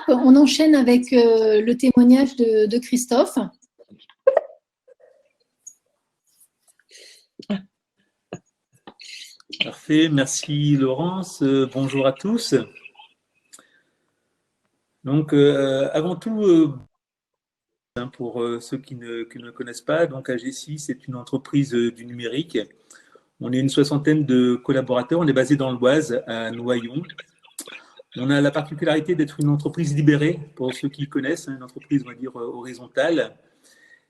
on enchaîne avec le témoignage de Christophe. Parfait, merci Laurence. Bonjour à tous. Donc, avant tout, pour ceux qui ne connaissent pas, donc AG6 est une entreprise du numérique. On est une soixantaine de collaborateurs. On est basé dans l'Oise, à Noyon. On a la particularité d'être une entreprise libérée, pour ceux qui connaissent, une entreprise, on va dire, horizontale.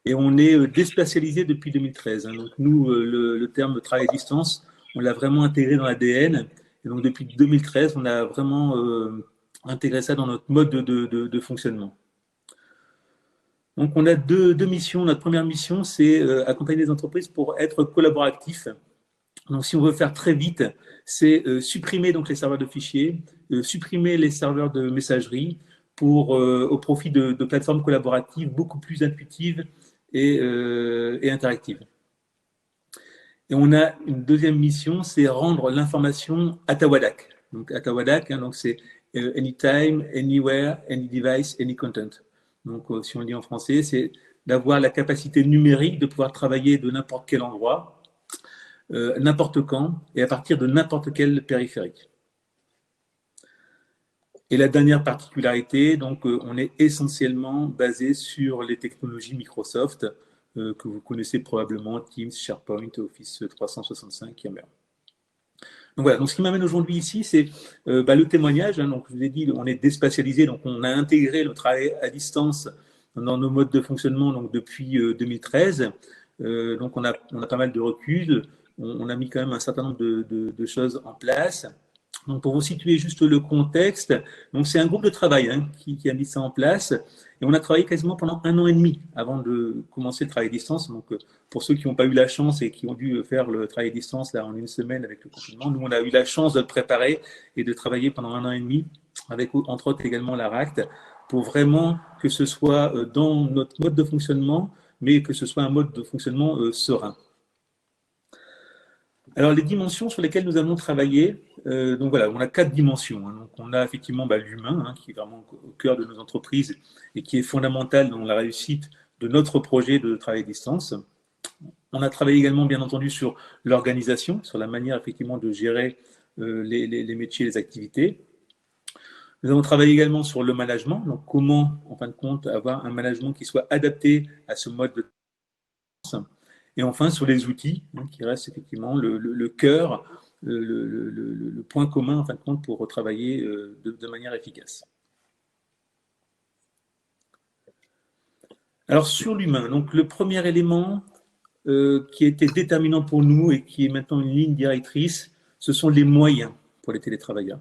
Et on est déspatialisé depuis 2013. Donc, nous, le terme travail à distance, on l'a vraiment intégré dans l'ADN. Et donc, depuis 2013, on a vraiment intégré ça dans notre mode de fonctionnement. Donc, on a deux missions. Notre première mission, c'est accompagner les entreprises pour être collaboratifs. Donc, si on veut faire très vite, c'est supprimer donc les serveurs de fichiers, supprimer les serveurs de messagerie au profit de plateformes collaboratives beaucoup plus intuitives et interactives. Et on a une deuxième mission, c'est rendre l'information Atawadak. Donc, Atawadak, donc c'est anytime, anywhere, any device, any content. Donc, si on le dit en français, c'est d'avoir la capacité numérique de pouvoir travailler de n'importe quel endroit, n'importe quand, et à partir de n'importe quel périphérique. Et la dernière particularité, donc, on est essentiellement basé sur les technologies Microsoft, que vous connaissez probablement, Teams, SharePoint, Office 365, Yammer. Donc voilà, donc ce qui m'amène aujourd'hui ici, c'est le témoignage. Donc je vous ai dit, on est déspatialisé, donc on a intégré le travail à distance dans nos modes de fonctionnement donc depuis 2013. Donc on a pas mal de recul, on a mis quand même un certain nombre de choses en place. Donc pour vous situer juste le contexte, donc c'est un groupe de travail qui a mis ça en place. Et on a travaillé quasiment pendant 1 an et demi avant de commencer le travail à distance. Donc, pour ceux qui n'ont pas eu la chance et qui ont dû faire le travail à distance là, en 1 semaine avec le confinement, nous, on a eu la chance de le préparer et de travailler pendant 1 an et demi avec, entre autres, également la RACT pour vraiment que ce soit dans notre mode de fonctionnement, mais que ce soit un mode de fonctionnement serein. Alors, les dimensions sur lesquelles nous allons travailler, donc voilà, on a 4 dimensions. Donc, on a effectivement l'humain, qui est vraiment au cœur de nos entreprises et qui est fondamental dans la réussite de notre projet de travail à distance. On a travaillé également, bien entendu, sur l'organisation, sur la manière effectivement de gérer les métiers et les activités. Nous avons travaillé également sur le management, donc comment, en fin de compte, avoir un management qui soit adapté à ce mode de travail. Et enfin, sur les outils, qui restent effectivement le cœur, le point commun, en fin de compte, pour travailler de manière efficace. Alors, sur l'humain, donc le premier élément qui a été déterminant pour nous et qui est maintenant une ligne directrice, ce sont les moyens pour les télétravailleurs.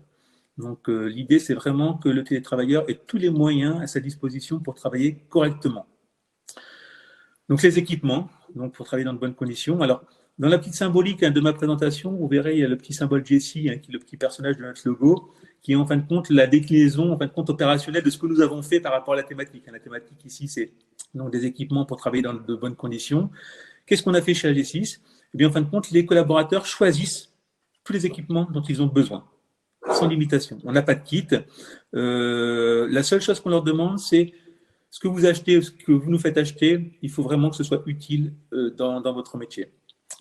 Donc, l'idée, c'est vraiment que le télétravailleur ait tous les moyens à sa disposition pour travailler correctement. Donc, les équipements, donc pour travailler dans de bonnes conditions. Alors, dans la petite symbolique de ma présentation, vous verrez, il y a le petit symbole Jessie, qui est le petit personnage de notre logo, qui est en fin de compte la déclinaison en fin de compte opérationnelle de ce que nous avons fait par rapport à la thématique. La thématique ici, c'est donc des équipements pour travailler dans de bonnes conditions. Qu'est-ce qu'on a fait chez AG6? Eh bien, en fin de compte, les collaborateurs choisissent tous les équipements dont ils ont besoin, sans limitation. On n'a pas de kit. La seule chose qu'on leur demande, c'est ce que vous achetez, ce que vous nous faites acheter, il faut vraiment que ce soit utile dans votre métier.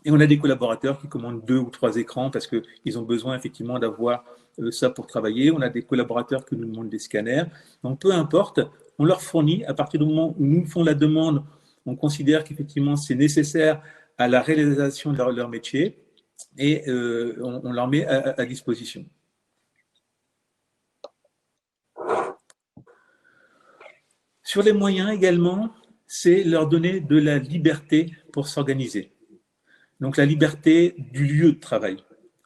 Et on a des collaborateurs qui commandent 2 ou 3 écrans parce qu'ils ont besoin effectivement d'avoir ça pour travailler. On a des collaborateurs qui nous demandent des scanners. Donc, peu importe, on leur fournit, à partir du moment où nous font la demande, on considère qu'effectivement c'est nécessaire à la réalisation de leur métier et on leur met à disposition. Sur les moyens également, c'est leur donner de la liberté pour s'organiser. Donc la liberté du lieu de travail.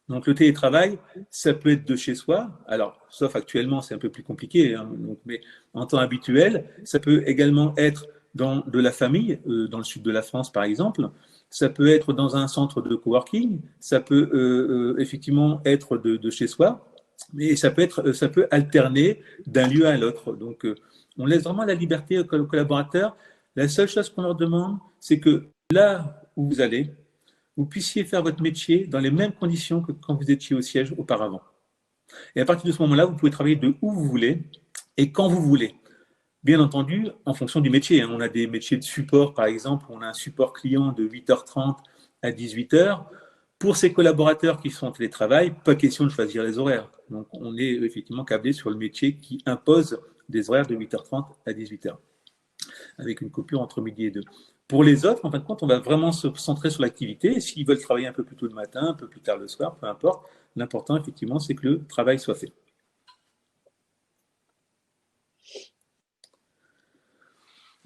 Donc le télétravail, ça peut être de chez soi, alors sauf actuellement c'est un peu plus compliqué, mais en temps habituel, ça peut également être dans de la famille, dans le sud de la France par exemple, ça peut être dans un centre de coworking, ça peut effectivement être de chez soi, mais ça peut alterner d'un lieu à l'autre. Donc on laisse vraiment la liberté aux collaborateurs. La seule chose qu'on leur demande, c'est que là où vous allez, vous puissiez faire votre métier dans les mêmes conditions que quand vous étiez au siège auparavant. Et à partir de ce moment-là, vous pouvez travailler de où vous voulez et quand vous voulez. Bien entendu, en fonction du métier. On a des métiers de support, par exemple, on a un support client de 8h30 à 18h. Pour ces collaborateurs qui sont en télétravail, pas question de choisir les horaires. Donc, on est effectivement câblé sur le métier qui impose des horaires de 8h30 à 18h, avec une coupure entre midi et 2. Pour les autres, en fin de compte, on va vraiment se centrer sur l'activité. S'ils veulent travailler un peu plus tôt le matin, un peu plus tard le soir, peu importe, l'important, effectivement, c'est que le travail soit fait.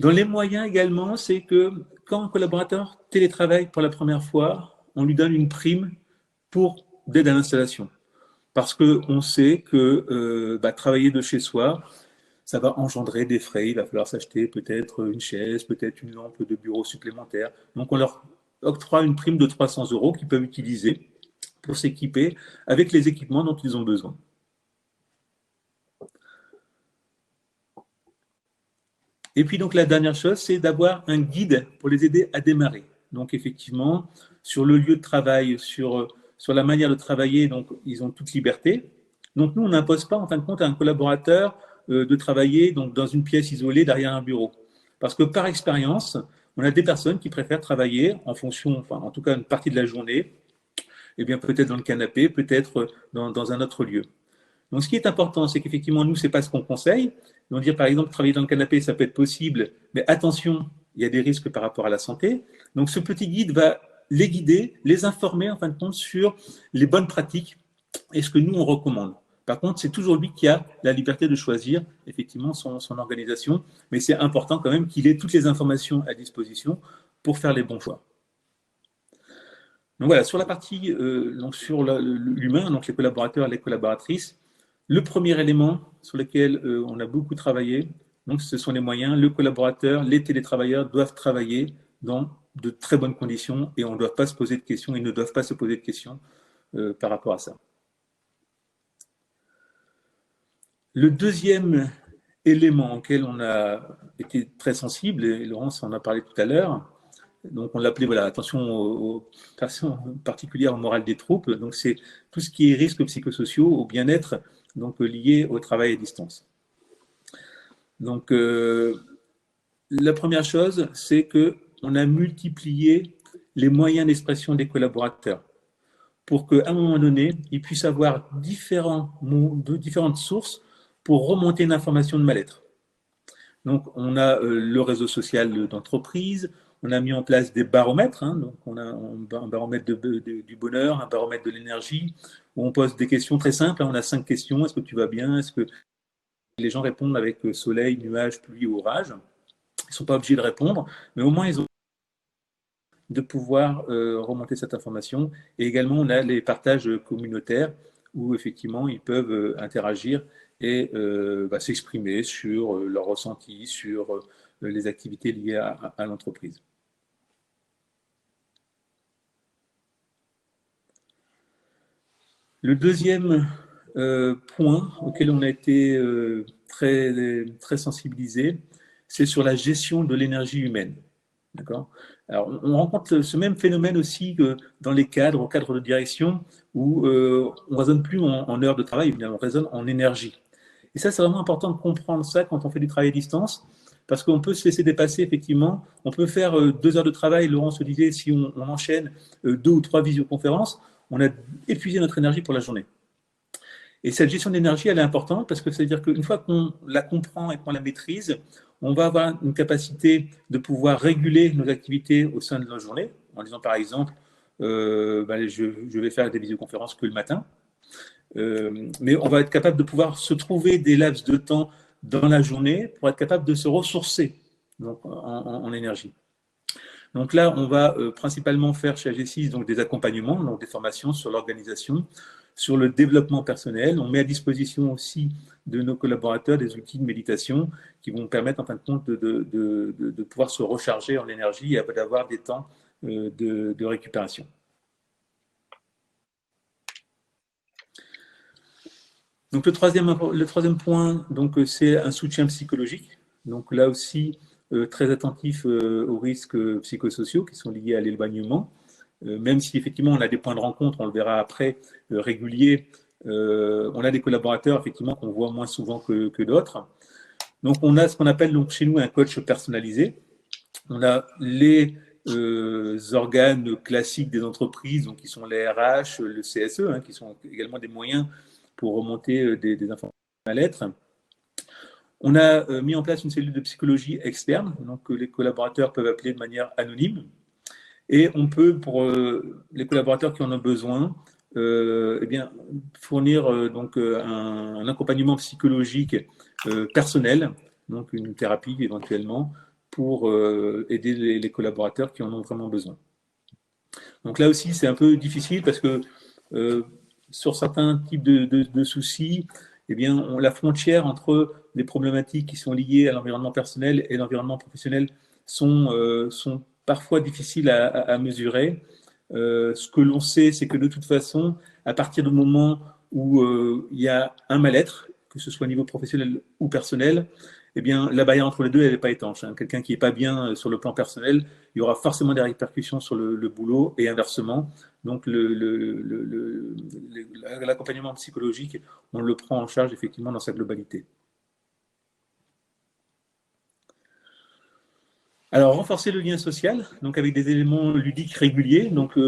Dans les moyens également, c'est que quand un collaborateur télétravaille pour la première fois, on lui donne une prime pour d'aide à l'installation. Parce qu'on sait que travailler de chez soi, ça va engendrer des frais. Il va falloir s'acheter peut-être une chaise, peut-être une lampe de bureau supplémentaire. Donc on leur octroie une prime de 300 € qu'ils peuvent utiliser pour s'équiper avec les équipements dont ils ont besoin. Et puis donc la dernière chose, c'est d'avoir un guide pour les aider à démarrer. Donc effectivement, sur le lieu de travail, sur la manière de travailler, donc ils ont toute liberté. Donc nous, on n'impose pas en fin de compte à un collaborateur de travailler donc, dans une pièce isolée derrière un bureau. Parce que par expérience, on a des personnes qui préfèrent travailler en fonction, enfin en tout cas une partie de la journée, et bien peut-être dans le canapé, peut-être dans un autre lieu. Donc, ce qui est important, c'est qu'effectivement, nous, ce n'est pas ce qu'on conseille. Donc, dire, par exemple, travailler dans le canapé, ça peut être possible, mais attention, il y a des risques par rapport à la santé. Donc, ce petit guide va les guider, les informer, en fin de compte, sur les bonnes pratiques et ce que nous, on recommande. Par contre, c'est toujours lui qui a la liberté de choisir, effectivement, son organisation. Mais c'est important quand même qu'il ait toutes les informations à disposition pour faire les bons choix. Donc voilà, sur la partie, donc sur l'humain, donc les collaborateurs, les collaboratrices, le premier élément sur lequel on a beaucoup travaillé, donc ce sont les moyens. Le collaborateur, les télétravailleurs doivent travailler dans de très bonnes conditions et on ne doit pas se poser de questions, ils ne doivent pas se poser de questions par rapport à ça. Le deuxième élément auquel on a été très sensible, et Laurence en a parlé tout à l'heure, donc on l'appelait voilà, attention aux personnes particulières au moral des troupes, donc c'est tout ce qui est risques psychosociaux, au bien-être donc lié au travail à distance. Donc la première chose, c'est qu'on a multiplié les moyens d'expression des collaborateurs pour qu'à un moment donné, ils puissent avoir différentes sources pour remonter une information de mal-être. Donc, on a le réseau social d'entreprise, on a mis en place des baromètres, hein, donc on a un baromètre du bonheur, un baromètre de l'énergie, où on pose des questions très simples, hein, on a 5 questions, est-ce que tu vas bien, est-ce que les gens répondent avec soleil, nuage, pluie ou orage, ils ne sont pas obligés de répondre, mais au moins ils ont de pouvoir remonter cette information. Et également, on a les partages communautaires où effectivement ils peuvent interagir et s'exprimer sur leurs ressentis, sur les activités liées à l'entreprise. Le deuxième point auquel on a été très sensibilisé, c'est sur la gestion de l'énergie humaine. D'accord. Alors, on rencontre ce même phénomène aussi que dans les cadres, au cadre de direction, où on ne raisonne plus en heures de travail, bien, on raisonne en énergie. Et ça, c'est vraiment important de comprendre ça quand on fait du travail à distance, parce qu'on peut se laisser dépasser, effectivement. On peut faire 2 heures de travail, Laurent se disait, si on enchaîne 2 ou 3 visioconférences, on a épuisé notre énergie pour la journée. Et cette gestion d'énergie, elle est importante parce que c'est-à-dire qu'une fois qu'on la comprend et qu'on la maîtrise, on va avoir une capacité de pouvoir réguler nos activités au sein de nos journées, en disant par exemple, je vais faire des visioconférences que le matin, mais on va être capable de pouvoir se trouver des laps de temps dans la journée pour être capable de se ressourcer donc, en énergie. Donc là, on va principalement faire chez AG6 donc des accompagnements, donc des formations sur l'organisation, sur le développement personnel. On met à disposition aussi de nos collaborateurs des outils de méditation qui vont permettre en fin de compte de pouvoir se recharger en énergie et d'avoir des temps de récupération. Donc le troisième point, c'est un soutien psychologique. Donc là aussi, très attentif aux risques psychosociaux qui sont liés à l'éloignement. Même si effectivement on a des points de rencontre, on le verra après, réguliers, on a des collaborateurs effectivement qu'on voit moins souvent que d'autres. Donc, on a ce qu'on appelle donc, chez nous un coach personnalisé. On a les organes classiques des entreprises, donc qui sont les RH, le CSE, hein, qui sont également des moyens pour remonter des informations à l'être. On a mis en place une cellule de psychologie externe, donc que les collaborateurs peuvent appeler de manière anonyme. Et on peut, pour les collaborateurs qui en ont besoin, eh bien, fournir donc, un accompagnement psychologique personnel, donc une thérapie éventuellement, pour aider les collaborateurs qui en ont vraiment besoin. Donc là aussi, c'est un peu difficile parce que sur certains types de soucis, eh bien, la frontière entre les problématiques qui sont liées à l'environnement personnel et l'environnement professionnel sont parfois difficiles à mesurer. Ce que l'on sait, c'est que de toute façon, à partir du moment où il y a un mal-être, que ce soit au niveau professionnel ou personnel, eh bien, la barrière entre les deux, elle n'est pas étanche. Hein. Quelqu'un qui n'est pas bien sur le plan personnel, il y aura forcément des répercussions sur le boulot et inversement. Donc, l'accompagnement psychologique, on le prend en charge effectivement dans sa globalité. Alors, renforcer le lien social, donc avec des éléments ludiques réguliers. Donc,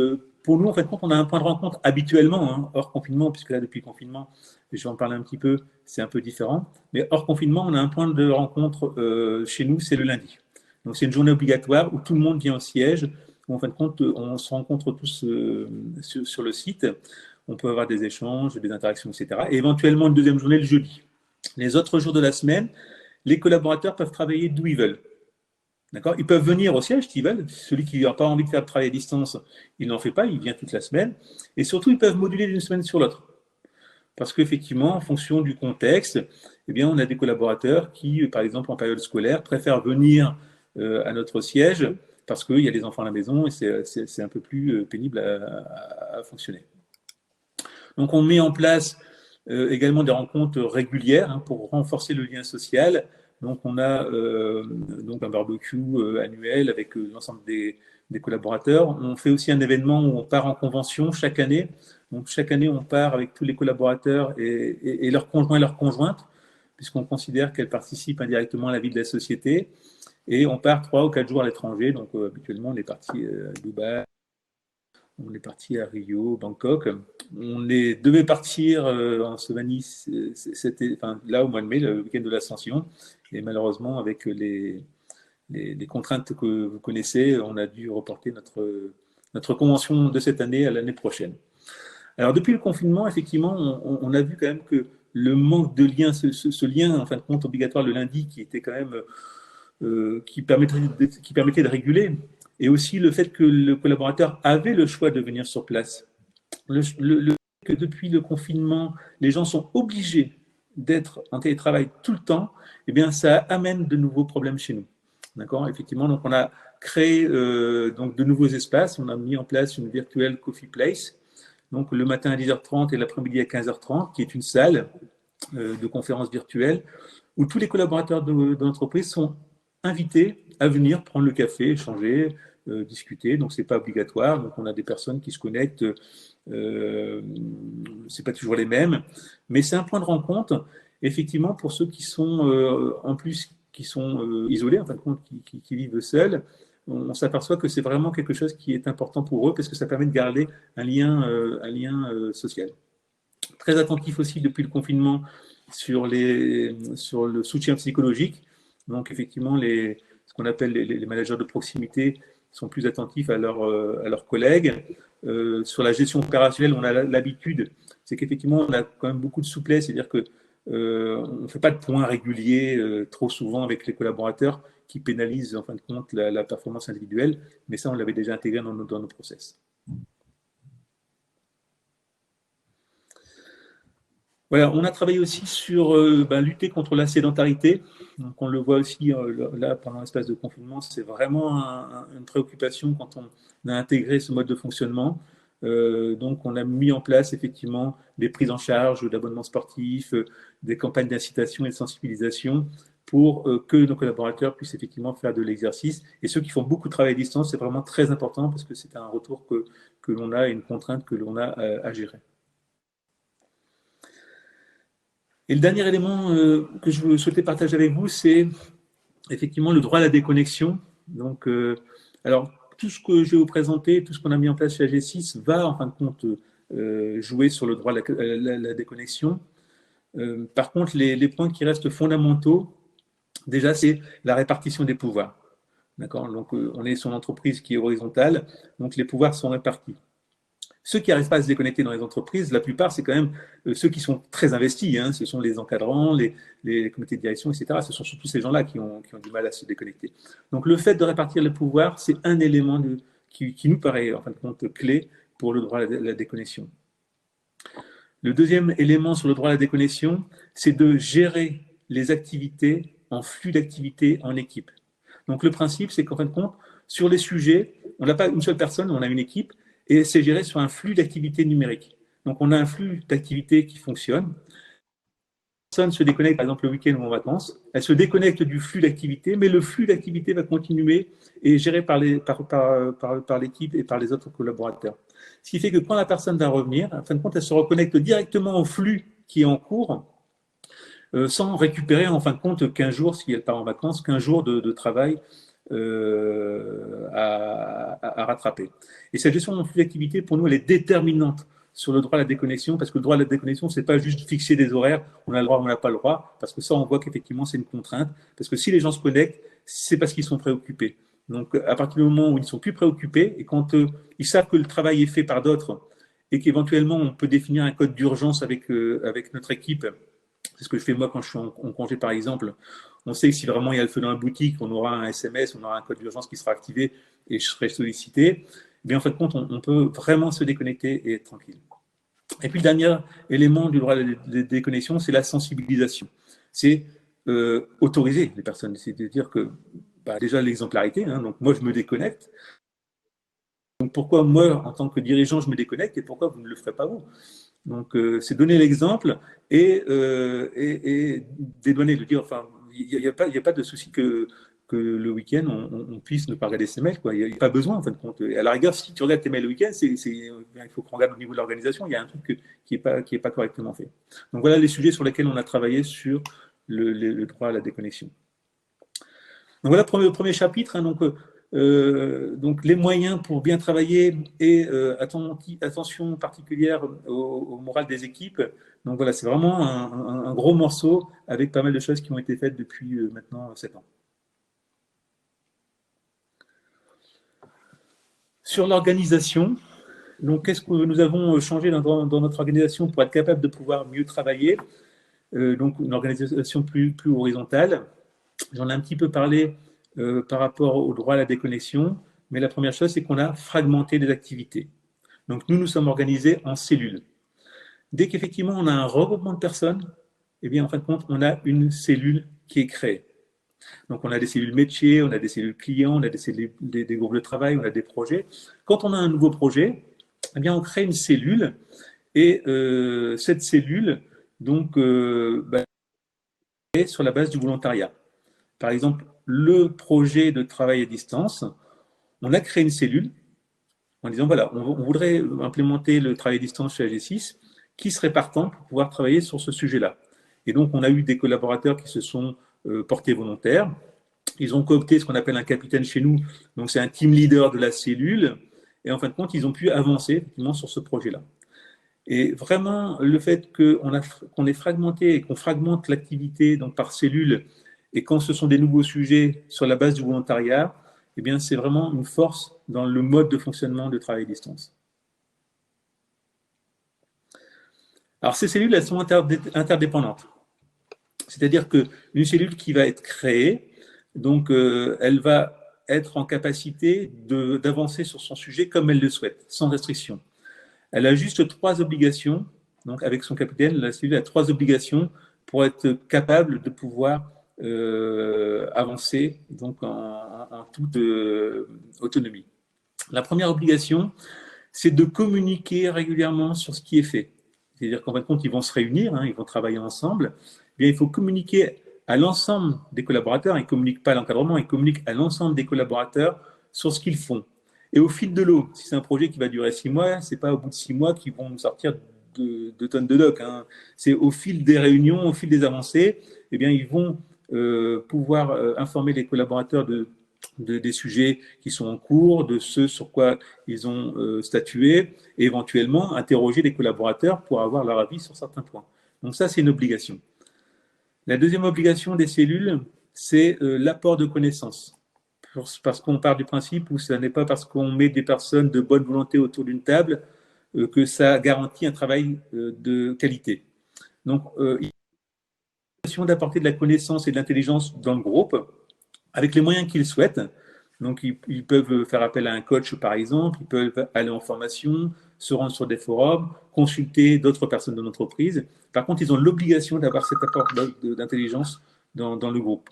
pour nous, en fait, on a un point de rencontre habituellement, hein, hors confinement, puisque là, depuis le confinement, je vais en parler un petit peu, c'est un peu différent. Mais hors confinement, on a un point de rencontre chez nous, c'est le lundi. Donc, c'est une journée obligatoire où tout le monde vient au siège, où en fin de compte, on se rencontre tous sur le site. On peut avoir des échanges, des interactions, etc. Et éventuellement, une deuxième journée le jeudi. Les autres jours de la semaine, les collaborateurs peuvent travailler d'où ils veulent. D'accord. Ils peuvent venir au siège s'ils veulent. Celui qui n'a pas envie de faire le travail à distance, il n'en fait pas, il vient toute la semaine. Et surtout, ils peuvent moduler d'une semaine sur l'autre. Parce qu'effectivement, en fonction du contexte, eh bien, on a des collaborateurs qui, par exemple, en période scolaire, préfèrent venir à notre siège parce qu'il y a les enfants à la maison et c'est un peu plus pénible à fonctionner. Donc, on met en place également des rencontres régulières hein, pour renforcer le lien social. Donc, on a donc un barbecue annuel avec l'ensemble des collaborateurs. On fait aussi un événement où on part en convention chaque année. Donc, chaque année, on part avec tous les collaborateurs et leurs conjoints et leurs conjointes, puisqu'on considère qu'elles participent indirectement à la vie de la société. Et on part 3 ou 4 jours à l'étranger. Donc, habituellement, on est parti à Dubaï. On est parti à Rio, Bangkok. Devait partir en Slovénie enfin, là au mois de mai, le week-end de l'Ascension. Et malheureusement, avec les contraintes que vous connaissez, on a dû reporter notre convention de cette année à l'année prochaine. Alors depuis le confinement, effectivement, on a vu quand même que le manque de lien, ce lien en fin de compte obligatoire le lundi, qui était quand même qui permettait de réguler, et aussi le fait que le collaborateur avait le choix de venir sur place. Le fait que depuis le confinement, les gens sont obligés d'être en télétravail tout le temps, eh bien, ça amène de nouveaux problèmes chez nous. D'accord. Effectivement, donc on a créé donc de nouveaux espaces. On a mis en place une virtuelle coffee place, donc le matin à 10h30 et l'après-midi à 15h30, qui est une salle de conférence virtuelle où tous les collaborateurs de l'entreprise sont invités à venir prendre le café, échanger, discuter. Donc, ce n'est pas obligatoire. Donc, on a des personnes qui se connectent. Ce n'est pas toujours les mêmes. Mais c'est un point de rencontre, effectivement, pour ceux qui sont, en plus, qui sont isolés, en fin de compte, qui vivent seuls. On s'aperçoit que c'est vraiment quelque chose qui est important pour eux parce que ça permet de garder un lien social. Très attentif aussi depuis le confinement sur le soutien psychologique. Donc, effectivement, ce qu'on appelle les managers de proximité sont plus attentifs à leurs collègues. Sur la gestion opérationnelle, on a l'habitude, c'est qu'effectivement, on a quand même beaucoup de souplesse, c'est-à-dire que on ne fait pas de points réguliers trop souvent avec les collaborateurs qui pénalisent en fin de compte la performance individuelle, mais ça, on l'avait déjà intégré dans nos process. Voilà, on a travaillé aussi sur lutter contre la sédentarité. Donc on le voit aussi là pendant l'espace de confinement, c'est vraiment une préoccupation quand on a intégré ce mode de fonctionnement. Donc on a mis en place effectivement des prises en charge d'abonnements sportifs, des campagnes d'incitation et de sensibilisation pour que nos collaborateurs puissent effectivement faire de l'exercice. Et ceux qui font beaucoup de travail à distance, c'est vraiment très important parce que c'est un retour que l'on a et une contrainte que l'on a à gérer. Et le dernier élément que je souhaitais partager avec vous, c'est effectivement le droit à la déconnexion. Donc, alors, tout ce que je vais vous présenter, tout ce qu'on a mis en place chez AG6 va en fin de compte jouer sur le droit à la déconnexion. Par contre, les points qui restent fondamentaux, déjà, c'est la répartition des pouvoirs. D'accord. Donc, on est sur une entreprise qui est horizontale, donc les pouvoirs sont répartis. Ceux qui n'arrivent pas à se déconnecter dans les entreprises, la plupart, c'est quand même ceux qui sont très investis. Hein. Ce sont les encadrants, les comités de direction, etc. Ce sont surtout ces gens-là qui ont du mal à se déconnecter. Donc, le fait de répartir les pouvoirs, c'est un élément qui nous paraît, en fin de compte, clé pour le droit à la déconnexion. Le deuxième élément sur le droit à la déconnexion, c'est de gérer les activités en flux d'activités en équipe. Donc, le principe, c'est qu'en fin de compte, sur les sujets, on n'a pas une seule personne, on a une équipe, et c'est géré sur un flux d'activités numériques. Donc, on a un flux d'activités qui fonctionne. Personne se déconnecte, par exemple, le week-end ou en vacances. Elle se déconnecte du flux d'activités, mais le flux d'activités va continuer et est géré par l'équipe et par les autres collaborateurs. Ce qui fait que quand la personne va revenir, en fin de compte, elle se reconnecte directement au flux qui est en cours, sans récupérer en fin de compte 15 jours, si elle part en vacances, 15 jours de travail à rattraper. Et cette gestion de flux d'activité, pour nous, elle est déterminante sur le droit à la déconnexion, parce que le droit à la déconnexion, c'est pas juste fixer des horaires, on a le droit, on n'a pas le droit, parce que ça, on voit qu'effectivement, c'est une contrainte, parce que si les gens se connectent, c'est parce qu'ils sont préoccupés. Donc, à partir du moment où ils ne sont plus préoccupés, et quand ils savent que le travail est fait par d'autres, et qu'éventuellement, on peut définir un code d'urgence avec notre équipe, c'est ce que je fais moi quand je suis en congé, par exemple. On sait que si vraiment il y a le feu dans la boutique, on aura un SMS, on aura un code d'urgence qui sera activé et je serai sollicité. Mais en fin de compte, on peut vraiment se déconnecter et être tranquille. Et puis le dernier élément du droit à la déconnexion, c'est la sensibilisation. C'est autoriser les personnes. C'est-à-dire que déjà l'exemplarité, hein, donc moi je me déconnecte. Donc pourquoi moi, en tant que dirigeant, je me déconnecte et pourquoi vous ne le ferez pas vous? Donc, c'est donner l'exemple et dédouaner, de dire, enfin, il n'y a pas de souci que le week-end, on puisse ne pas regarder ses mails. Il n'y a pas besoin, en fin de compte. Et à la rigueur, si tu regardes tes mails le week-end, il faut qu'on regarde au niveau de l'organisation, il y a un truc qui est pas correctement fait. Donc, voilà les sujets sur lesquels on a travaillé sur le droit à la déconnexion. Donc, voilà le premier chapitre. Hein, donc les moyens pour bien travailler et attention particulière au moral des équipes. Donc voilà, c'est vraiment un gros morceau avec pas mal de choses qui ont été faites depuis maintenant 7 ans. Sur l'organisation, donc qu'est-ce que nous avons changé dans notre organisation pour être capable de pouvoir mieux travailler? Donc une organisation plus horizontale. J'en ai un petit peu parlé par rapport au droit à la déconnexion, mais la première chose, c'est qu'on a fragmenté les activités. Donc nous sommes organisés en cellules. Dès qu'effectivement on a un regroupement de personnes, eh bien en fin de compte, on a une cellule qui est créée. Donc on a des cellules métiers, on a des cellules clients, on a des groupes de travail, on a des projets. Quand on a un nouveau projet, eh bien on crée une cellule et cette cellule donc est sur la base du volontariat. Par exemple, le projet de travail à distance, on a créé une cellule en disant voilà, on voudrait implémenter le travail à distance chez AG6, qui serait partant pour pouvoir travailler sur ce sujet-là. Et donc, on a eu des collaborateurs qui se sont portés volontaires. Ils ont coopté ce qu'on appelle un capitaine chez nous, donc c'est un team leader de la cellule. Et en fin de compte, ils ont pu avancer effectivement sur ce projet-là. Et vraiment, le fait qu'on ait fragmenté et qu'on fragmente l'activité donc par cellule, et quand ce sont des nouveaux sujets sur la base du volontariat, eh bien, c'est vraiment une force dans le mode de fonctionnement de travail à distance. Alors, ces cellules, elles sont interdépendantes. C'est-à-dire qu'une cellule qui va être créée, donc, elle va être en capacité d'avancer sur son sujet comme elle le souhaite, sans restriction. Elle a juste 3 obligations. Donc, avec son capitaine, la cellule a 3 obligations pour être capable de pouvoir avancer donc en toute autonomie. La première obligation, c'est de communiquer régulièrement sur ce qui est fait. C'est-à-dire qu'en fin de compte, ils vont se réunir, hein, ils vont travailler ensemble. Eh bien, il faut communiquer à l'ensemble des collaborateurs. Ils ne communiquent pas à l'encadrement, ils communiquent à l'ensemble des collaborateurs sur ce qu'ils font. Et au fil de l'eau, si c'est un projet qui va durer 6 mois, ce n'est pas au bout de 6 mois qu'ils vont sortir de tonnes de doc. Hein. C'est au fil des réunions, au fil des avancées, eh bien, ils vont pouvoir informer les collaborateurs des sujets qui sont en cours, de ce sur quoi ils ont statué, et éventuellement interroger les collaborateurs pour avoir leur avis sur certains points. Donc ça, c'est une obligation. La deuxième obligation des cellules, c'est l'apport de connaissances. Parce qu'on part du principe où ce n'est pas parce qu'on met des personnes de bonne volonté autour d'une table que ça garantit un travail de qualité. Donc, il y a l'obligation d'apporter de la connaissance et de l'intelligence dans le groupe, avec les moyens qu'ils souhaitent. Donc, ils peuvent faire appel à un coach, par exemple, ils peuvent aller en formation, se rendre sur des forums, consulter d'autres personnes de l'entreprise. Par contre, ils ont l'obligation d'avoir cet apport d'intelligence dans le groupe.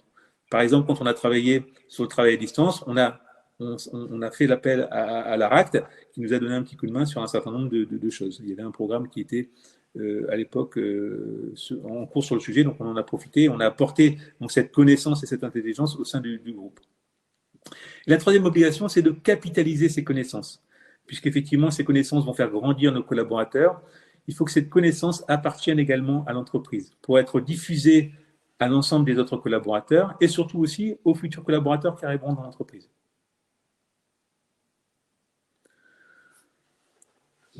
Par exemple, quand on a travaillé sur le travail à distance, on a fait l'appel à l'ARACT qui nous a donné un petit coup de main sur un certain nombre de choses. Il y avait un programme qui était à l'époque en cours sur le sujet, donc on en a profité, on a apporté donc, cette connaissance et cette intelligence au sein du groupe. Et la troisième obligation, c'est de capitaliser ces connaissances, puisqu'effectivement, ces connaissances vont faire grandir nos collaborateurs. Il faut que cette connaissance appartienne également à l'entreprise pour être diffusée à l'ensemble des autres collaborateurs et surtout aussi aux futurs collaborateurs qui arriveront dans l'entreprise.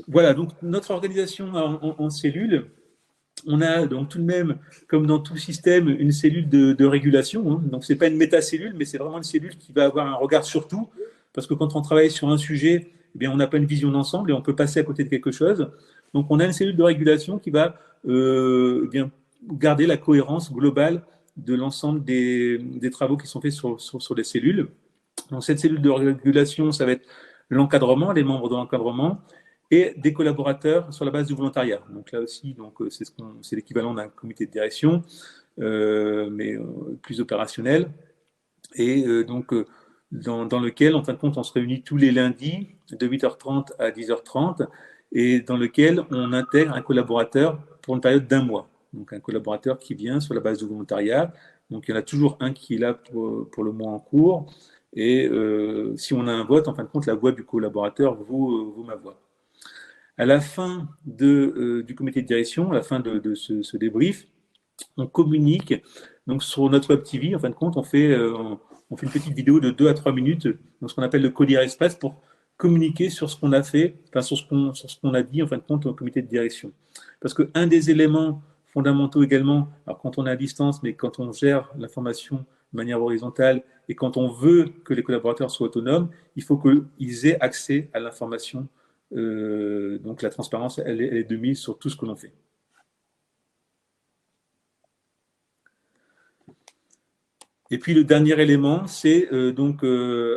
Voilà, donc notre organisation en cellules, on a donc tout de même, comme dans tout système, une cellule de régulation. Hein. Donc, ce n'est pas une métacellule, mais c'est vraiment une cellule qui va avoir un regard sur tout. Parce que quand on travaille sur un sujet, eh bien, on n'a pas une vision d'ensemble et on peut passer à côté de quelque chose. Donc, on a une cellule de régulation qui va eh bien, garder la cohérence globale de l'ensemble des travaux qui sont faits sur les cellules. Donc, cette cellule de régulation, ça va être l'encadrement, les membres de l'encadrement, et des collaborateurs sur la base du volontariat. Donc là aussi, donc, c'est l'équivalent d'un comité de direction, mais plus opérationnel, et dans lequel, en fin de compte, on se réunit tous les lundis de 8h30 à 10h30, et dans lequel on intègre un collaborateur pour une période d'un mois. Donc un collaborateur qui vient sur la base du volontariat. Donc il y en a toujours un qui est là pour le mois en cours, et si on a un vote, en fin de compte, la voix du collaborateur vaut ma voix. À la fin du comité de direction, à la fin de ce débrief, on communique donc sur notre Web TV. En fin de compte, on fait une petite vidéo de 2 à 3 minutes, donc ce qu'on appelle le codir espace, pour communiquer sur ce qu'on a fait, enfin sur ce qu'on a dit en fin de compte au comité de direction. Parce qu'un des éléments fondamentaux également, alors quand on est à distance, mais quand on gère l'information de manière horizontale et quand on veut que les collaborateurs soient autonomes, il faut qu'ils aient accès à l'information. Donc la transparence, elle est de mise sur tout ce que l'on fait. Et puis le dernier élément, c'est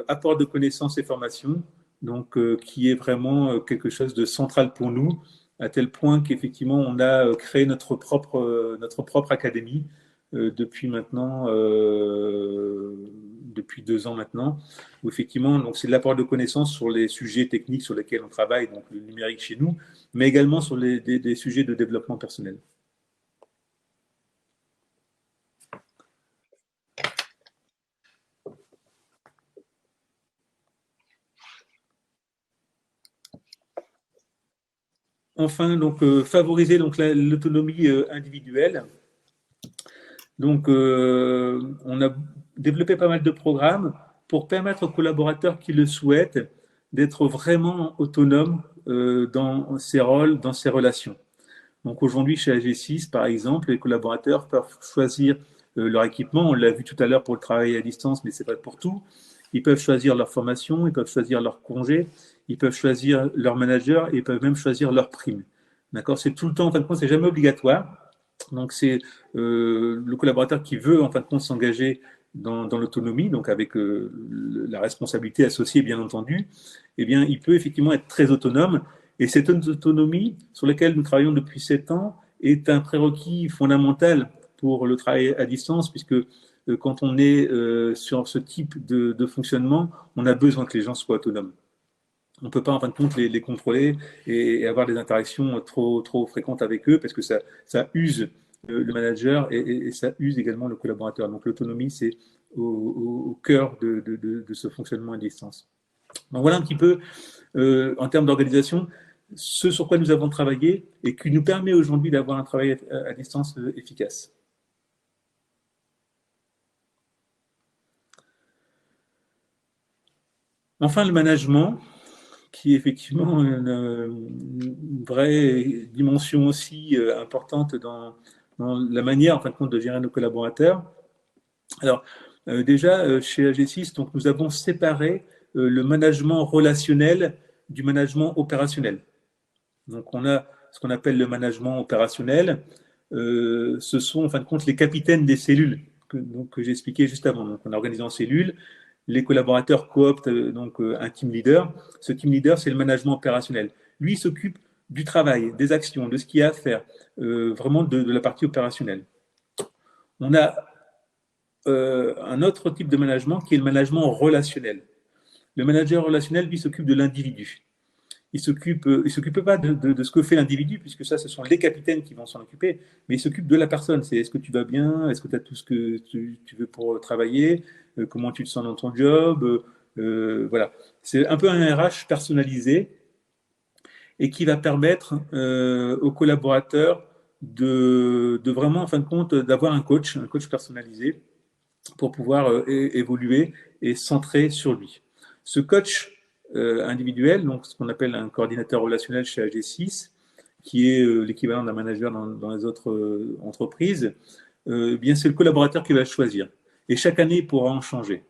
apport de connaissances et formation, donc qui est vraiment quelque chose de central pour nous, à tel point qu'effectivement on a créé notre propre académie depuis 2 ans maintenant, où effectivement donc c'est de l'apport de connaissances sur les sujets techniques sur lesquels on travaille, donc le numérique chez nous, mais également sur des sujets de développement personnel. Enfin, donc, favoriser donc, l'autonomie individuelle. Donc, on a développé pas mal de programmes pour permettre aux collaborateurs qui le souhaitent d'être vraiment autonomes dans ses rôles, dans ses relations. Donc, aujourd'hui, chez AG6, par exemple, les collaborateurs peuvent choisir leur équipement. On l'a vu tout à l'heure pour le travail à distance, mais c'est pas pour tout. Ils peuvent choisir leur formation, ils peuvent choisir leur congé, ils peuvent choisir leur manager et ils peuvent même choisir leur prime. D'accord? C'est tout le temps, en fin de compte, c'est jamais obligatoire. Donc, c'est le collaborateur qui veut, en fin de compte, s'engager dans l'autonomie, donc avec la responsabilité associée, bien entendu, eh bien, il peut effectivement être très autonome. Et cette autonomie sur laquelle nous travaillons depuis 7 ans est un prérequis fondamental pour le travail à distance, puisque quand on est sur ce type de fonctionnement, on a besoin que les gens soient autonomes. On ne peut pas en fin de compte les contrôler et avoir des interactions trop fréquentes avec eux parce que ça use le manager et ça use également le collaborateur. Donc l'autonomie, c'est au cœur de ce fonctionnement à distance. Donc voilà un petit peu en termes d'organisation ce sur quoi nous avons travaillé et qui nous permet aujourd'hui d'avoir un travail à distance efficace. Enfin, le management, qui est effectivement une vraie dimension aussi importante dans la manière, en fin de compte, de gérer nos collaborateurs. Alors, déjà, chez AG6, donc, nous avons séparé le management relationnel du management opérationnel. Donc, on a ce qu'on appelle le management opérationnel. Ce sont, en fin de compte, les capitaines des cellules que j'ai expliqué juste avant. Donc, on est organisé en cellules. Les collaborateurs cooptent un team leader. Ce team leader, c'est le management opérationnel. Lui, il s'occupe du travail, des actions, de ce qu'il y a à faire, vraiment de la partie opérationnelle. On a un autre type de management qui est le management relationnel. Le manager relationnel, lui, s'occupe de l'individu. Il ne s'occupe pas de ce que fait l'individu, puisque ça, ce sont les capitaines qui vont s'en occuper, mais il s'occupe de la personne. C'est est-ce que tu vas bien? Est-ce que tu as tout ce que tu veux pour travailler? Comment tu te sens dans ton job? Voilà. C'est un peu un RH personnalisé et qui va permettre aux collaborateurs de vraiment, en fin de compte, d'avoir un coach personnalisé pour pouvoir évoluer et centrer sur lui. Ce coach individuel, donc ce qu'on appelle un coordinateur relationnel chez AG6, qui est l'équivalent d'un manager dans les autres entreprises, bien c'est le collaborateur qui va le choisir. Et chaque année, il pourra en changer.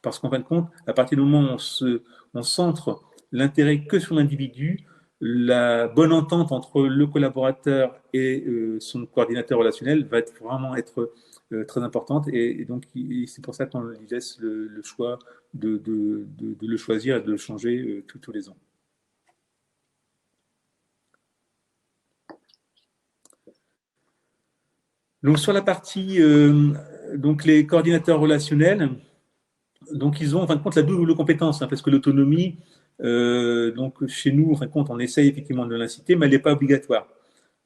Parce qu'en fin de compte, à partir du moment où on centre l'intérêt que sur l'individu, la bonne entente entre le collaborateur et son coordinateur relationnel va vraiment être très importante. Et donc, c'est pour ça qu'on lui laisse le choix de le choisir et de le changer tous les ans. Donc, sur la partie, donc les coordinateurs relationnels, donc ils ont en fin de compte la double compétence, hein, parce que l'autonomie, donc chez nous, en fin de compte, on essaye effectivement de l'inciter, mais elle n'est pas obligatoire.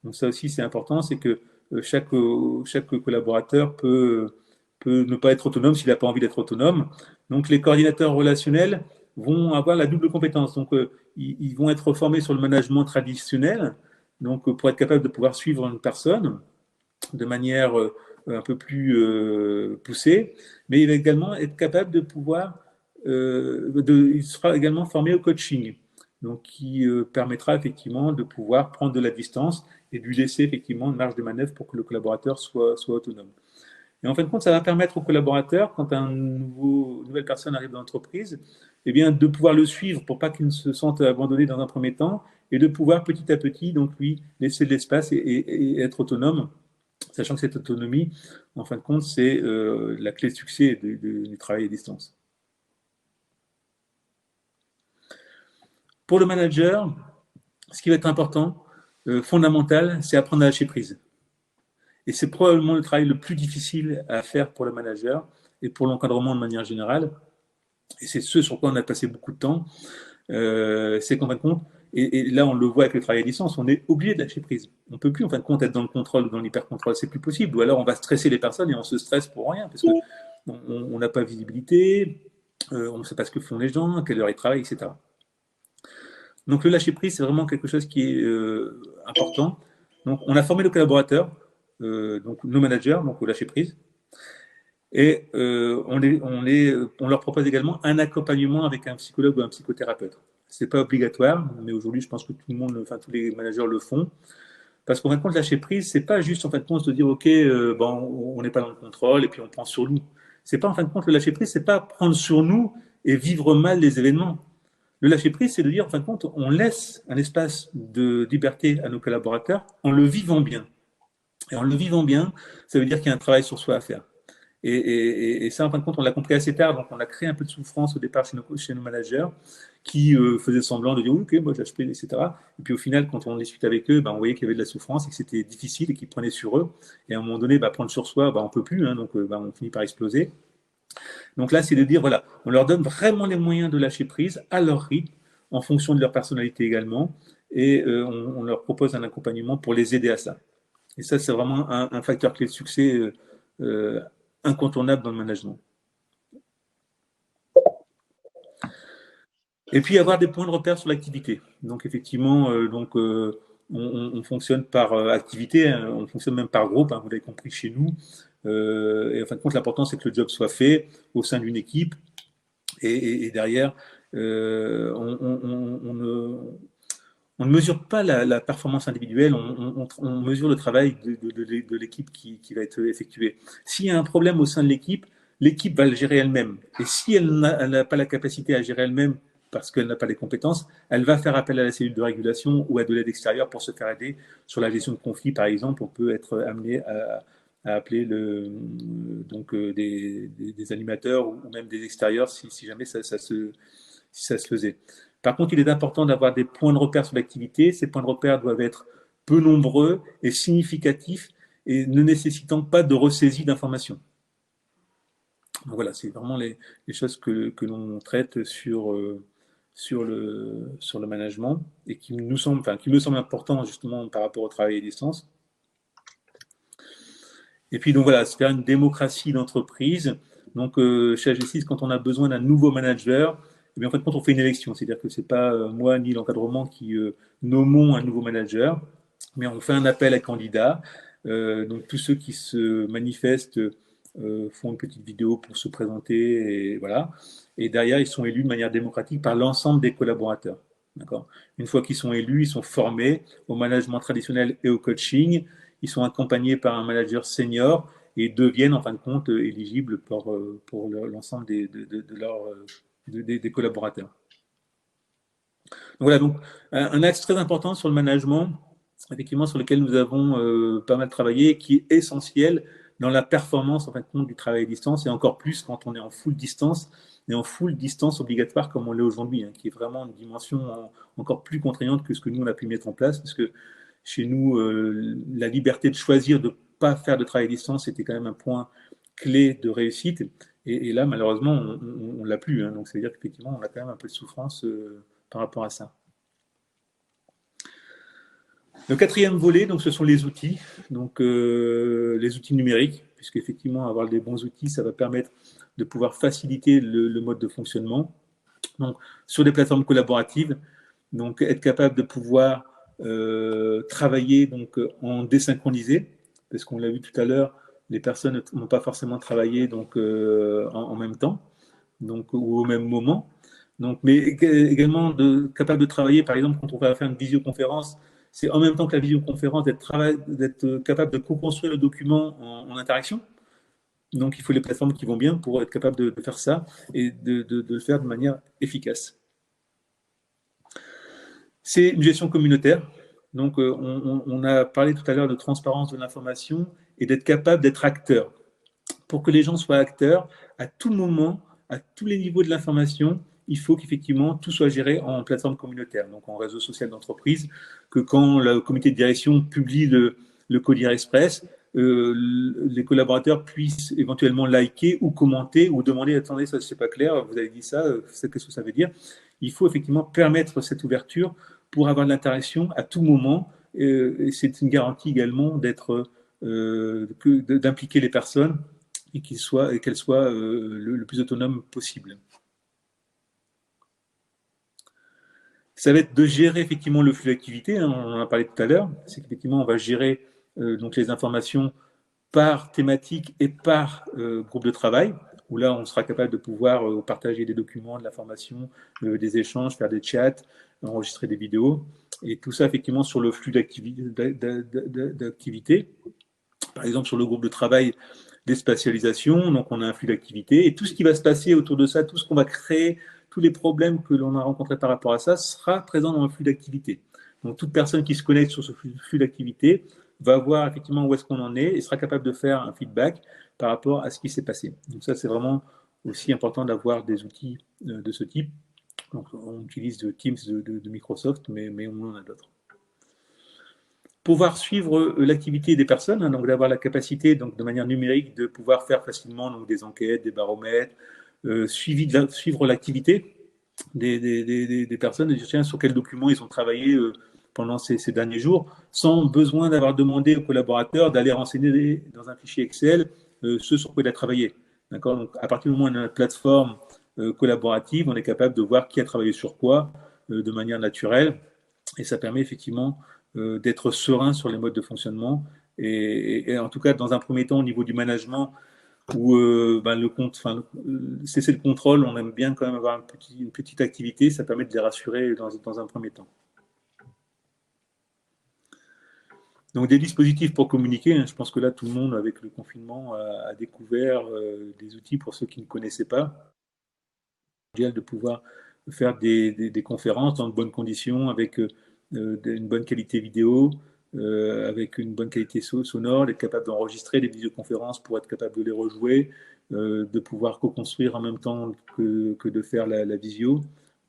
Donc ça aussi c'est important, c'est que chaque collaborateur peut ne pas être autonome s'il n'a pas envie d'être autonome. Donc les coordinateurs relationnels vont avoir la double compétence. Donc ils vont être formés sur le management traditionnel, donc pour être capable de pouvoir suivre une personne de manière un peu plus poussée, mais il va également être capable de pouvoir, il sera également formé au coaching, donc qui permettra effectivement de pouvoir prendre de la distance et de lui laisser effectivement une marge de manœuvre pour que le collaborateur soit autonome. Et en fin de compte, ça va permettre au collaborateur, quand une nouvelle personne arrive dans l'entreprise, eh bien, de pouvoir le suivre pour pas qu'il ne se sente abandonné dans un premier temps et de pouvoir petit à petit, donc lui, laisser de l'espace et être autonome, sachant que cette autonomie, en fin de compte, c'est la clé de succès du travail à distance. Pour le manager, ce qui va être important, fondamental, c'est apprendre à lâcher prise. Et c'est probablement le travail le plus difficile à faire pour le manager et pour l'encadrement de manière générale. Et c'est ce sur quoi on a passé beaucoup de temps. C'est qu'en fin de compte, et là on le voit avec le travail à distance, on est obligé de lâcher prise. On ne peut plus en fin de compte être dans le contrôle ou dans l'hyper-contrôle, c'est plus possible. Ou alors on va stresser les personnes et on se stresse pour rien, parce qu'on n'a pas visibilité, on ne sait pas ce que font les gens, à quelle heure ils travaillent, etc. Donc le lâcher prise, c'est vraiment quelque chose qui est important. Donc on a formé nos collaborateurs, donc nos managers, donc au lâcher prise. Et on leur propose également un accompagnement avec un psychologue ou un psychothérapeute. C'est pas obligatoire, mais aujourd'hui, je pense que tout le monde, enfin tous les managers le font, parce qu'en fin de compte, lâcher prise, c'est pas juste en fin de compte de dire ok, bon, on n'est pas dans le contrôle et puis on prend sur nous. C'est pas en fin de compte le lâcher prise, c'est pas prendre sur nous et vivre mal les événements. Le lâcher prise, c'est de dire en fin de compte, on laisse un espace de liberté à nos collaborateurs en le vivant bien. Et en le vivant bien, ça veut dire qu'il y a un travail sur soi à faire. Et ça, en fin de compte, on l'a compris assez tard, donc on a créé un peu de souffrance au départ chez nos managers qui faisaient semblant de dire oui, ok, moi j'achète, etc. Et puis au final, quand on discute avec eux, on voyait qu'il y avait de la souffrance et que c'était difficile et qu'ils prenaient sur eux. Et à un moment donné, prendre sur soi, on ne peut plus, hein, donc on finit par exploser. Donc là, c'est de dire, voilà, on leur donne vraiment les moyens de lâcher prise à leur rythme, en fonction de leur personnalité également, et on leur propose un accompagnement pour les aider à ça. Et ça, c'est vraiment un facteur clé de succès incontournable dans le management. Et puis avoir des points de repère sur l'activité. Donc effectivement, on fonctionne par activité, hein, on fonctionne même par groupe, hein, vous l'avez compris chez nous. Et en fin de compte, l'important c'est que le job soit fait au sein d'une équipe. Et derrière, on ne mesure pas la performance individuelle, on mesure le travail de l'équipe qui va être effectué. S'il y a un problème au sein de l'équipe, l'équipe va le gérer elle-même. Et si elle n'a pas la capacité à gérer elle-même parce qu'elle n'a pas les compétences, elle va faire appel à la cellule de régulation ou à de l'aide extérieure pour se faire aider sur la gestion de conflits, par exemple. On peut être amené à appeler des animateurs ou même des extérieurs si jamais si ça se faisait. Par contre, il est important d'avoir des points de repère sur l'activité. Ces points de repère doivent être peu nombreux et significatifs et ne nécessitant pas de ressaisie d'informations. Donc voilà, c'est vraiment les choses que l'on traite sur le management et qui me semble important justement par rapport au travail à distance. Et puis donc voilà, c'est faire une démocratie d'entreprise. Donc chez AG6, quand on a besoin d'un nouveau manager, eh bien, en fait, quand on fait une élection, c'est-à-dire que c'est pas moi ni l'encadrement qui nommons un nouveau manager, mais on fait un appel à candidats. Donc tous ceux qui se manifestent font une petite vidéo pour se présenter et voilà. Et derrière, ils sont élus de manière démocratique par l'ensemble des collaborateurs. D'accord. Une fois qu'ils sont élus, ils sont formés au management traditionnel et au coaching. Ils sont accompagnés par un manager senior et deviennent en fin de compte éligibles pour l'ensemble des collaborateurs. Donc voilà, donc un axe très important sur le management, effectivement sur lequel nous avons pas mal travaillé, qui est essentiel dans la performance en fin de compte du travail à distance et encore plus quand on est en full distance et en full distance obligatoire comme on l'est aujourd'hui, hein, qui est vraiment une dimension encore plus contraignante que ce que nous on a pu mettre en place parce que chez nous, la liberté de choisir de ne pas faire de travail à distance était quand même un point clé de réussite. Et là, malheureusement, on ne l'a plus. Hein. Donc, ça veut dire qu'effectivement, on a quand même un peu de souffrance par rapport à ça. Le quatrième volet, donc, ce sont les outils. Donc, les outils numériques, puisque effectivement, avoir des bons outils, ça va permettre de pouvoir faciliter le mode de fonctionnement. Donc, sur des plateformes collaboratives, donc être capable de pouvoir travailler donc en désynchronisé, parce qu'on l'a vu tout à l'heure, les personnes n'ont pas forcément travaillé donc en même temps, donc ou au même moment. Donc, mais également capable de travailler, par exemple, quand on va faire une visioconférence, c'est en même temps que la visioconférence d'être capable de co-construire le document en interaction. Donc, il faut les plateformes qui vont bien pour être capable de faire ça et de le faire de manière efficace. C'est une gestion communautaire. Donc, on a parlé tout à l'heure de transparence de l'information et d'être capable d'être acteur. Pour que les gens soient acteurs, à tout moment, à tous les niveaux de l'information, il faut qu'effectivement tout soit géré en plateforme communautaire, donc en réseau social d'entreprise, que quand le comité de direction publie le Codir Express, les collaborateurs puissent éventuellement liker ou commenter ou demander attendez, ça c'est pas clair, vous avez dit ça, qu'est-ce que ça veut dire? Il faut effectivement permettre cette ouverture pour avoir de l'interaction à tout moment. Et c'est une garantie également d'impliquer les personnes et qu'elles soient le plus autonomes possible. Ça va être de gérer effectivement le flux d'activité, hein, on en a parlé tout à l'heure, c'est qu'effectivement on va gérer donc les informations par thématique et par groupe de travail, où là on sera capable de pouvoir partager des documents, de l'information, des échanges, faire des chats, enregistrer des vidéos, et tout ça effectivement sur le flux d'activité. Par exemple sur le groupe de travail des spatialisations, donc on a un flux d'activité, et tout ce qui va se passer autour de ça, tout ce qu'on va créer, tous les problèmes que l'on a rencontrés par rapport à ça, sera présent dans le flux d'activité. Donc toute personne qui se connecte sur ce flux d'activité va voir effectivement où est-ce qu'on en est et sera capable de faire un feedback par rapport à ce qui s'est passé. Donc ça, c'est vraiment aussi important d'avoir des outils de ce type. Donc on utilise Teams de Microsoft, mais on en a d'autres. Pouvoir suivre l'activité des personnes, hein, donc d'avoir la capacité donc, de manière numérique de pouvoir faire facilement donc, des enquêtes, des baromètres, suivre l'activité des personnes, et tiens, sur quels documents ils ont travaillé pendant ces derniers jours, sans besoin d'avoir demandé aux collaborateurs d'aller renseigner dans un fichier Excel ce sur quoi il a travaillé. D'accord. Donc, à partir du moment où on a une plateforme collaborative, on est capable de voir qui a travaillé sur quoi de manière naturelle. Et ça permet effectivement d'être serein sur les modes de fonctionnement. Et en tout cas, dans un premier temps, au niveau du management, où le compte, cesser le contrôle, on aime bien quand même avoir une petite activité, ça permet de les rassurer dans un premier temps. Donc des dispositifs pour communiquer, hein, je pense que là tout le monde avec le confinement a découvert des outils pour ceux qui ne connaissaient pas. De pouvoir faire des conférences dans de bonnes conditions, avec une bonne qualité vidéo, avec une bonne qualité sonore, d'être capable d'enregistrer des visioconférences pour être capable de les rejouer, de pouvoir co-construire en même temps que de faire la visio.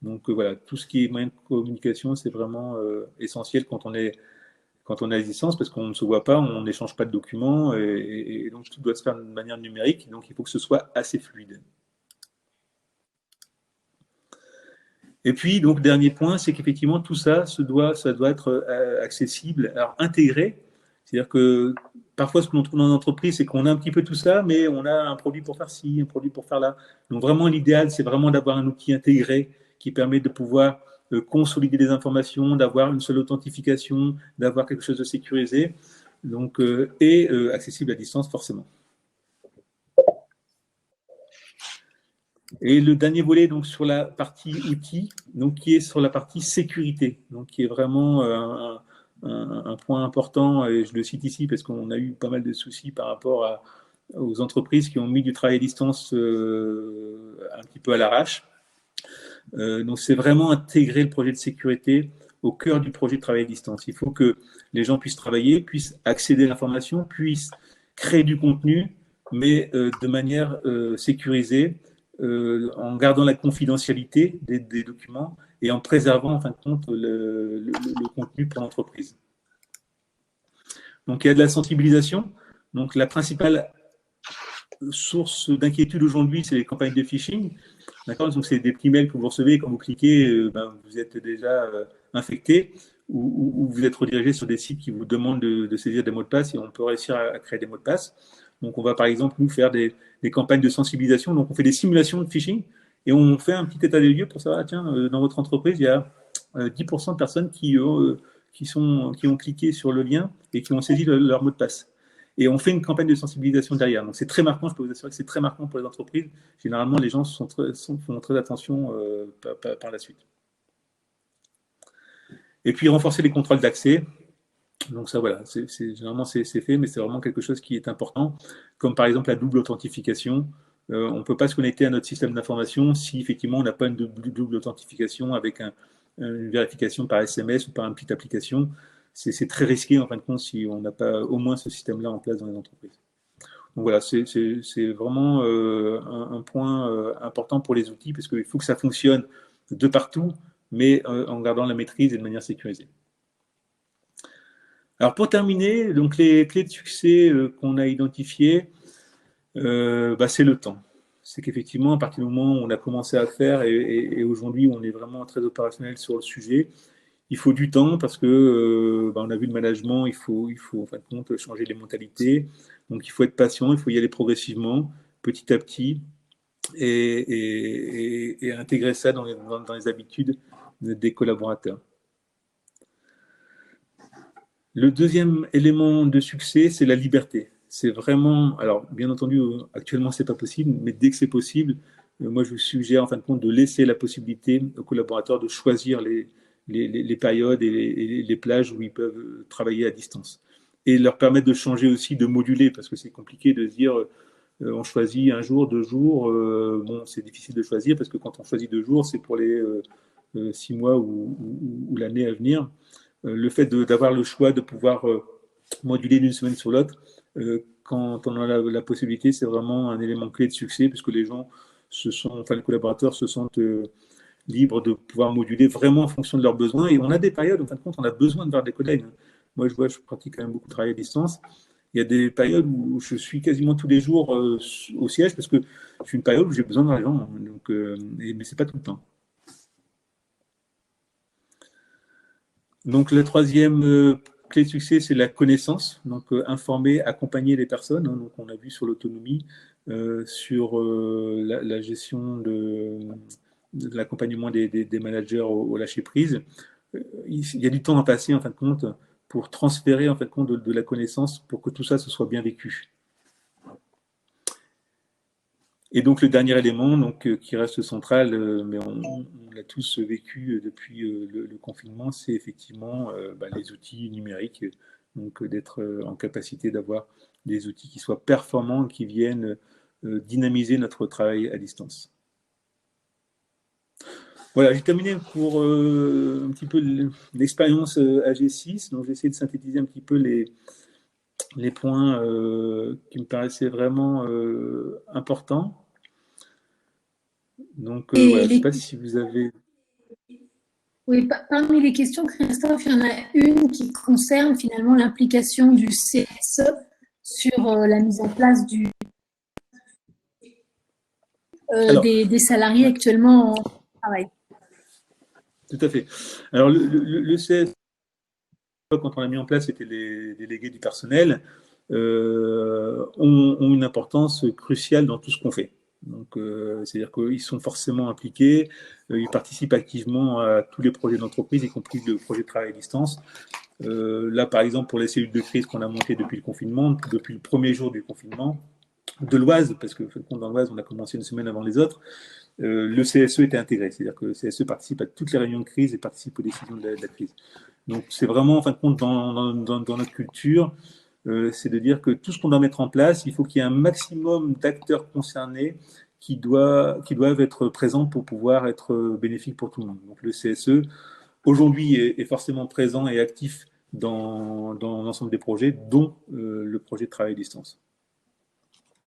Donc voilà, tout ce qui est moyen de communication, c'est vraiment essentiel quand on est à distance, parce qu'on ne se voit pas, on n'échange pas de documents, et donc tout doit se faire de manière numérique, donc il faut que ce soit assez fluide. Et puis, donc, dernier point, c'est qu'effectivement, tout ça, ça doit être accessible, alors intégré. C'est-à-dire que parfois, ce que l'on trouve dans l'entreprise, c'est qu'on a un petit peu tout ça, mais on a un produit pour faire ci, un produit pour faire là. Donc, vraiment, l'idéal, c'est vraiment d'avoir un outil intégré qui permet de pouvoir consolider des informations, d'avoir une seule authentification, d'avoir quelque chose de sécurisé, donc, et accessible à distance, forcément. Et le dernier volet, donc, sur la partie outils, donc, qui est sur la partie sécurité, donc, qui est vraiment un point important, et je le cite ici parce qu'on a eu pas mal de soucis par rapport aux entreprises qui ont mis du travail à distance un petit peu à l'arrache. Donc, c'est vraiment intégrer le projet de sécurité au cœur du projet de travail à distance. Il faut que les gens puissent travailler, puissent accéder à l'information, puissent créer du contenu, mais de manière sécurisée, en gardant la confidentialité des documents et en préservant en fin de compte le contenu pour l'entreprise. Donc il y a de la sensibilisation. Donc la principale source d'inquiétude aujourd'hui, c'est les campagnes de phishing. D'accord. Donc c'est des petits mails que vous recevez, quand vous cliquez, vous êtes déjà infecté, ou vous êtes redirigé sur des sites qui vous demandent de saisir des mots de passe, et on peut réussir à créer des mots de passe. Donc on va par exemple nous faire des campagnes de sensibilisation. Donc on fait des simulations de phishing et on fait un petit état des lieux pour savoir, tiens, dans votre entreprise, il y a 10% de personnes qui ont cliqué sur le lien et qui ont saisi leur mot de passe. Et on fait une campagne de sensibilisation derrière. Donc c'est très marquant, je peux vous assurer que c'est très marquant pour les entreprises. Généralement, les gens font très attention par la suite. Et puis renforcer les contrôles d'accès. Donc ça, voilà, généralement c'est fait, mais c'est vraiment quelque chose qui est important, comme par exemple la double authentification. On ne peut pas se connecter à notre système d'information si effectivement on n'a pas une double authentification avec une vérification par SMS ou par une petite application. C'est très risqué en fin de compte si on n'a pas au moins ce système-là en place dans les entreprises. Donc voilà, c'est vraiment un point important pour les outils, parce qu'il faut que ça fonctionne de partout, mais en gardant la maîtrise et de manière sécurisée. Alors pour terminer, donc les clés de succès qu'on a identifiées, c'est le temps. C'est qu'effectivement, à partir du moment où on a commencé à faire, et aujourd'hui on est vraiment très opérationnel sur le sujet, il faut du temps, parce que on a vu le management, il faut en fin de compte changer les mentalités. Donc il faut être patient, il faut y aller progressivement, petit à petit, et intégrer ça dans les habitudes des collaborateurs. Le deuxième élément de succès, c'est la liberté. C'est vraiment, alors bien entendu, actuellement c'est pas possible, mais dès que c'est possible, moi je vous suggère en fin de compte de laisser la possibilité aux collaborateurs de choisir les périodes et les plages où ils peuvent travailler à distance. Et leur permettre de changer aussi, de moduler, parce que c'est compliqué de se dire on choisit un jour, 2 jours. Bon, c'est difficile de choisir, parce que quand on choisit 2 jours, c'est pour les 6 mois ou l'année à venir. Le fait d'avoir le choix de pouvoir moduler d'une semaine sur l'autre, quand on a la possibilité, c'est vraiment un élément clé de succès, puisque les gens les collaborateurs se sentent libres de pouvoir moduler vraiment en fonction de leurs besoins. Et on a des périodes, en fin de compte, on a besoin de voir des collègues. Moi, je pratique quand même beaucoup de travail à distance. Il y a des périodes où je suis quasiment tous les jours au siège, parce que je suis une période où j'ai besoin de voir les gens. Donc, mais ce n'est pas tout le temps. Donc, la troisième clé de succès, c'est la connaissance. Donc, informer, accompagner les personnes. Hein. Donc, on a vu sur l'autonomie, sur la gestion de l'accompagnement des managers au lâcher prise, il y a du temps à passer en fin de compte pour transférer en fin de compte de la connaissance pour que tout ça se soit bien vécu. Et donc le dernier élément donc, qui reste central, mais on l'a tous vécu depuis le confinement, c'est effectivement les outils numériques, donc d'être en capacité d'avoir des outils qui soient performants, qui viennent dynamiser notre travail à distance. Voilà, j'ai terminé pour un petit peu l'expérience AG6, donc j'ai essayé de synthétiser un petit peu les points qui me paraissaient vraiment importants. Donc voilà, je ne sais pas si vous avez... Oui, parmi les questions, Christophe, il y en a une qui concerne finalement l'implication du CSE sur la mise en place des salariés actuellement en travail. Tout à fait. Alors le CSE, quand on l'a mis en place, c'était les délégués du personnel, ont une importance cruciale dans tout ce qu'on fait. Donc, c'est-à-dire qu'ils sont forcément impliqués, ils participent activement à tous les projets d'entreprise, y compris le projet de travail à distance. Là, par exemple, pour les cellules de crise qu'on a montées depuis le confinement, depuis le premier jour du confinement, de l'Oise, parce que dans l'Oise, on a commencé une semaine avant les autres, le CSE était intégré. C'est-à-dire que le CSE participe à toutes les réunions de crise et participe aux décisions de la crise. Donc, c'est vraiment, en fin de compte, dans notre culture, c'est de dire que tout ce qu'on doit mettre en place, il faut qu'il y ait un maximum d'acteurs concernés qui doivent être présents pour pouvoir être bénéfiques pour tout le monde. Donc, le CSE, aujourd'hui, est forcément présent et actif dans l'ensemble des projets, dont le projet de travail à distance.